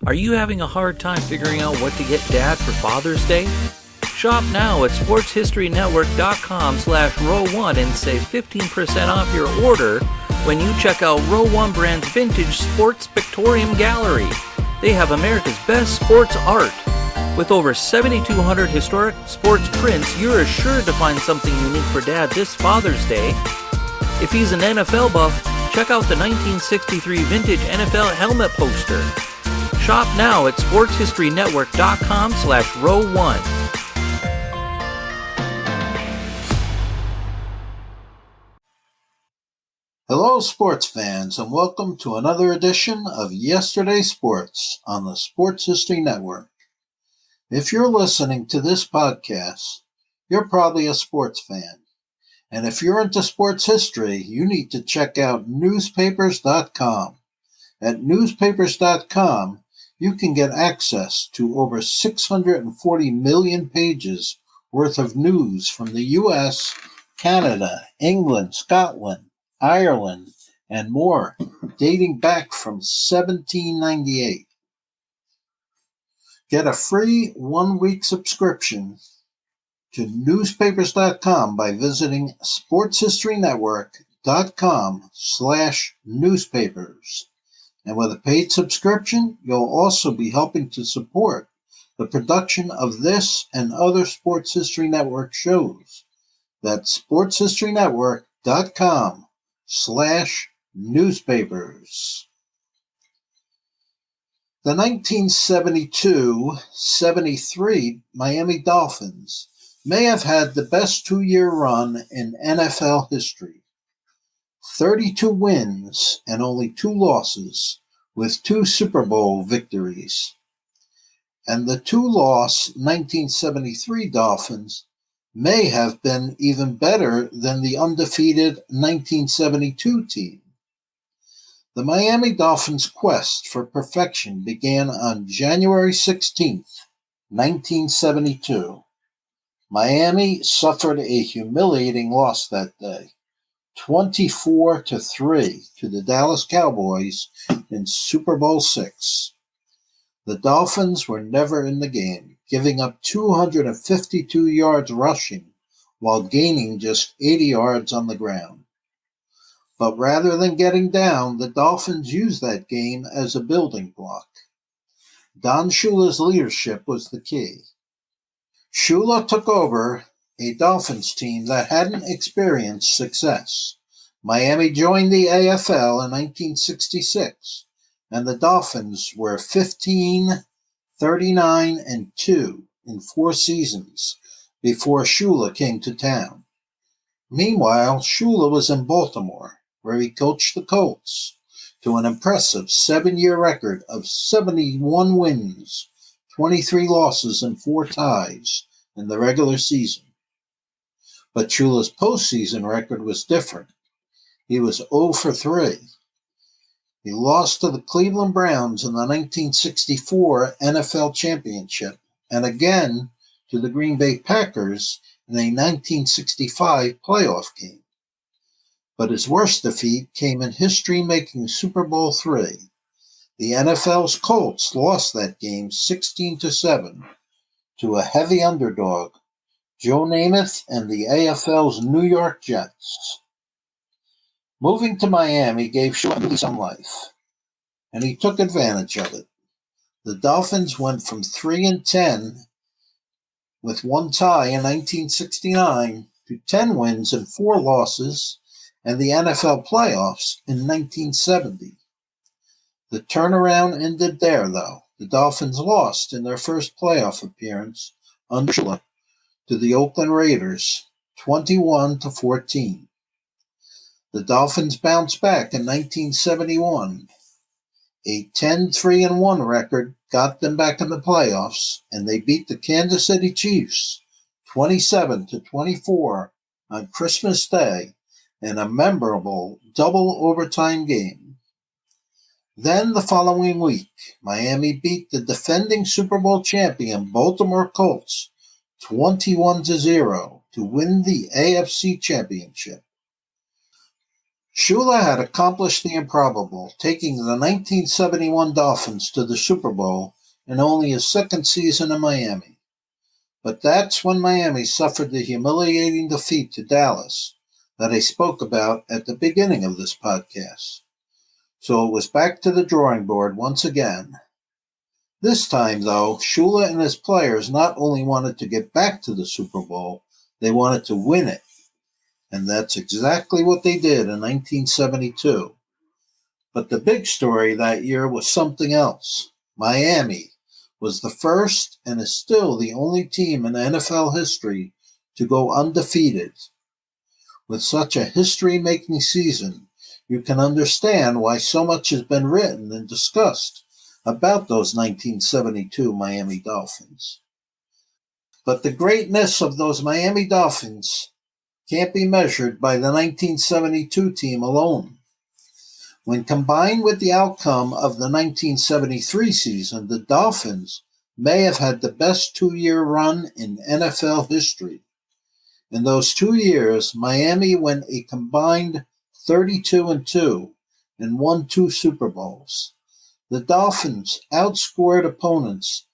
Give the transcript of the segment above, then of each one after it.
Are you having a hard time figuring out what to get Dad for Father's Day? Shop now at sportshistorynetwork.com/row1 and save 15% off your order when you check out Row 1 brand's vintage sports pictorium gallery. They have America's best sports art. With over 7,200 historic sports prints, you're assured to find something unique for Dad this Father's Day. If he's an NFL buff, check out the 1963 vintage NFL helmet poster. Shop now at sportshistorynetwork.com/row1. Hello, sports fans, and welcome to another edition of Yesterday's Sports on the Sports History Network. If you're listening to this podcast, you're probably a sports fan. And if you're into sports history, you need to check out newspapers.com. At newspapers.com, you can get access to over 640 million pages worth of news from the U.S., Canada, England, Scotland, Ireland, and more, dating back from 1798. Get a free 1-week subscription to newspapers.com by visiting sportshistorynetwork.com/newspapers. And with a paid subscription, you'll also be helping to support the production of this and other Sports History Network shows. That's sportshistorynetwork.com/newspapers. The 1972-73 Miami Dolphins may have had the best 2-year run in NFL history. 32 wins and only 2 losses, with 2 Super Bowl victories. And the 2-loss 1973 Dolphins may have been even better than the undefeated 1972 team. The Miami Dolphins' quest for perfection began on January 16, 1972. Miami suffered a humiliating loss that day, 24-3 to the Dallas Cowboys in Super Bowl VI. The Dolphins were never in the game, giving up 252 yards rushing while gaining just 80 yards on the ground. But rather than getting down, the Dolphins used that game as a building block. Don Shula's leadership was the key. Shula took over a Dolphins team that hadn't experienced success. Miami joined the AFL in 1966, and the Dolphins were 15-39-2 in 4 seasons before Shula came to town. Meanwhile, Shula was in Baltimore, where he coached the Colts to an impressive 7-year record of 71 wins, 23 losses, and 4 ties in the regular season. But Shula's postseason record was different. He was 0-3. He lost to the Cleveland Browns in the 1964 NFL Championship and again to the Green Bay Packers in a 1965 playoff game. But his worst defeat came in history-making Super Bowl III. The NFL's Colts lost that game 16-7 to a heavy underdog, Joe Namath and the AFL's New York Jets. Moving to Miami gave Shula some life, and he took advantage of it. The Dolphins went from 3-10 with 1 tie in 1969 to 10 wins and 4 losses and the NFL playoffs in 1970. The turnaround ended there, though. The Dolphins lost in their first playoff appearance under Shula to the Oakland Raiders, 21-14. The Dolphins bounced back in 1971. A 10-3-1 record got them back in the playoffs, and they beat the Kansas City Chiefs 27-24 on Christmas Day in a memorable double overtime game. Then the following week, Miami beat the defending Super Bowl champion Baltimore Colts 21-0 to win the AFC Championship. Shula had accomplished the improbable, taking the 1971 Dolphins to the Super Bowl in only his second season in Miami. But that's when Miami suffered the humiliating defeat to Dallas that I spoke about at the beginning of this podcast. So it was back to the drawing board once again. This time, though, Shula and his players not only wanted to get back to the Super Bowl, they wanted to win it. And that's exactly what they did in 1972. But the big story that year was something else. Miami was the first and is still the only team in NFL history to go undefeated. With such a history-making season, you can understand why so much has been written and discussed about those 1972 Miami Dolphins. But the greatness of those Miami Dolphins can't be measured by the 1972 team alone. When combined with the outcome of the 1973 season, the Dolphins may have had the best two-year run in NFL history. In those 2 years, Miami went a combined 32-2 and won 2 Super Bowls. The Dolphins outscored opponents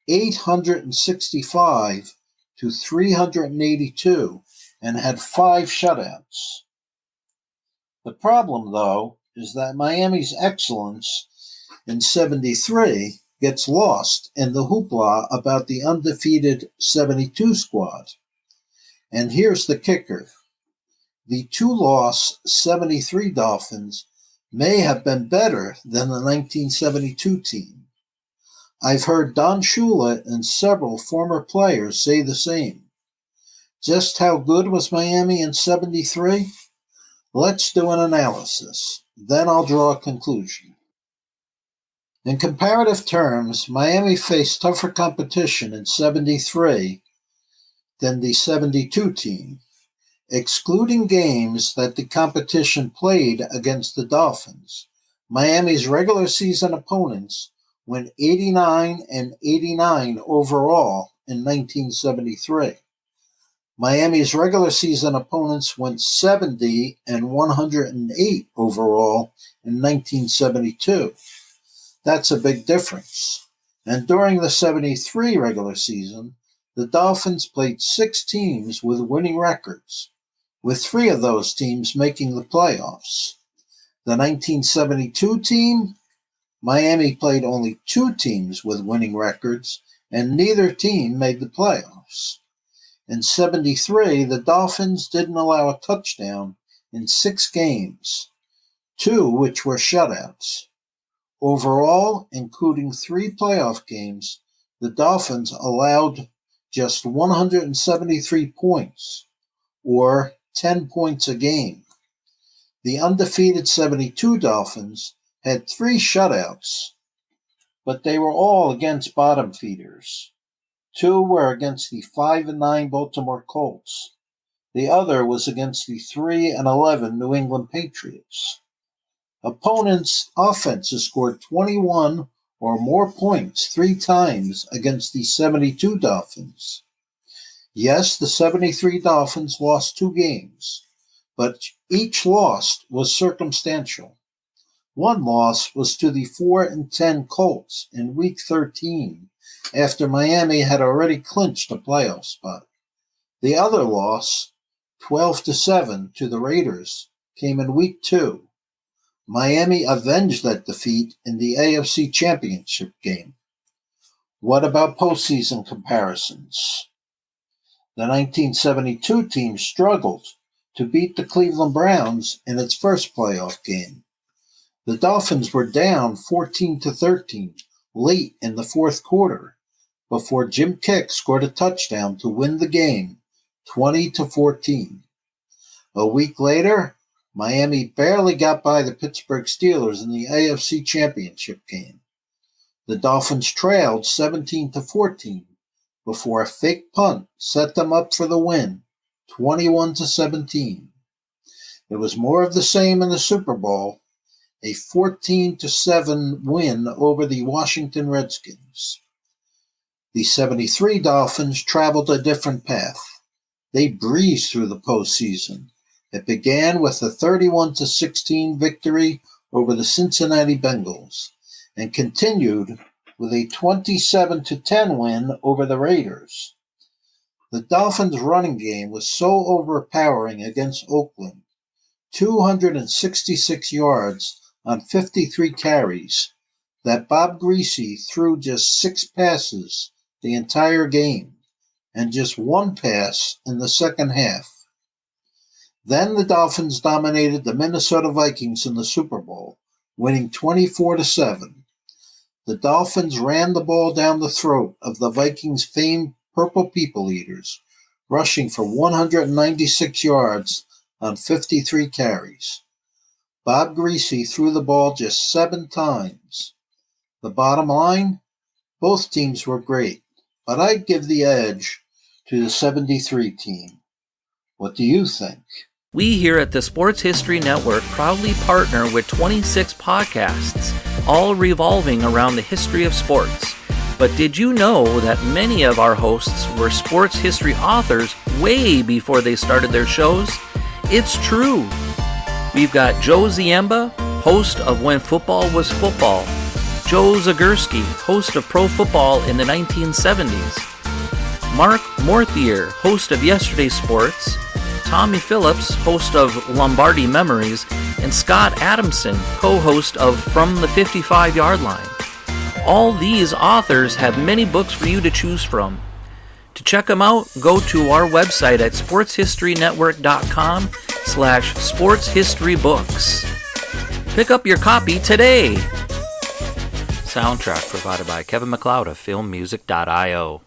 865 to 382 and had 5 shutouts. The problem, though, is that Miami's excellence in 73 gets lost in the hoopla about the undefeated 72 squad. And here's the kicker. The 2-loss 73 Dolphins may have been better than the 1972 team. I've heard Don Shula and several former players say the same. Just how good was Miami in 73? Let's do an analysis. Then I'll draw a conclusion. In comparative terms, Miami faced tougher competition in 73 than the 72 team. Excluding games that the competition played against the Dolphins, Miami's regular season opponents went 89-89 overall in 1973. Miami's regular season opponents went 70-108 overall in 1972. That's a big difference. And during the 73 regular season, the Dolphins played 6 teams with winning records, with 3 of those teams making the playoffs. The 1972 team, Miami played only 2 teams with winning records, and neither team made the playoffs. In 73, the Dolphins didn't allow a touchdown in 6 games, 2 which were shutouts. Overall, including 3 playoff games, the Dolphins allowed just 173 points, or 10 points a game. The undefeated 72 Dolphins had 3 shutouts, but they were all against bottom feeders. 2 were against the 5-9 Baltimore Colts. The other was against the 3-11 New England Patriots. Opponents' offenses scored 21 or more points 3 times against the 72 Dolphins. Yes, the 73 Dolphins lost 2 games, but each loss was circumstantial. One loss was to the 4-10 Colts in Week 13, after Miami had already clinched a playoff spot. The other loss, 12-7 to the Raiders, came in Week 2. Miami avenged that defeat in the AFC Championship game. What about postseason comparisons? The 1972 team struggled to beat the Cleveland Browns in its first playoff game. The Dolphins were down 14-13 late in the fourth quarter before Jim Kick scored a touchdown to win the game 20-14. A week later, Miami barely got by the Pittsburgh Steelers in the AFC Championship game. The Dolphins trailed 17-14 before a fake punt set them up for the win, 21-17. It was more of the same in the Super Bowl, a 14-7 win over the Washington Redskins. The 73 Dolphins traveled a different path. They breezed through the postseason, It began with a 31-16 victory over the Cincinnati Bengals and continued with a 27-10 win over the Raiders. The Dolphins' running game was so overpowering against Oakland, 266 yards on 53 carries, that Bob Greasy threw just 6 passes the entire game and just 1 pass in the second half. Then the Dolphins dominated the Minnesota Vikings in the Super Bowl, winning 24-7. The Dolphins ran the ball down the throat of the Vikings' famed Purple People Eaters, rushing for 196 yards on 53 carries. Bob Greasy threw the ball just 7 times. The bottom line? Both teams were great, but I'd give the edge to the 73 team. What do you think? We here at the Sports History Network proudly partner with 26 podcasts, all revolving around the history of sports. But did you know that many of our hosts were sports history authors way before they started their shows? It's true. We've got Joe Ziemba, host of When Football Was Football, Joe Zagurski, host of Pro Football in the 1970s, Mark Morthier, host of Yesterday's Sports, Tommy Phillips, host of Lombardi Memories, and Scott Adamson, co-host of From the 55-Yard Line. All these authors have many books for you to choose from. To check them out, go to our website at sportshistorynetwork.com/sportshistorybooks. Pick up your copy today. Soundtrack provided by Kevin MacLeod of filmmusic.io.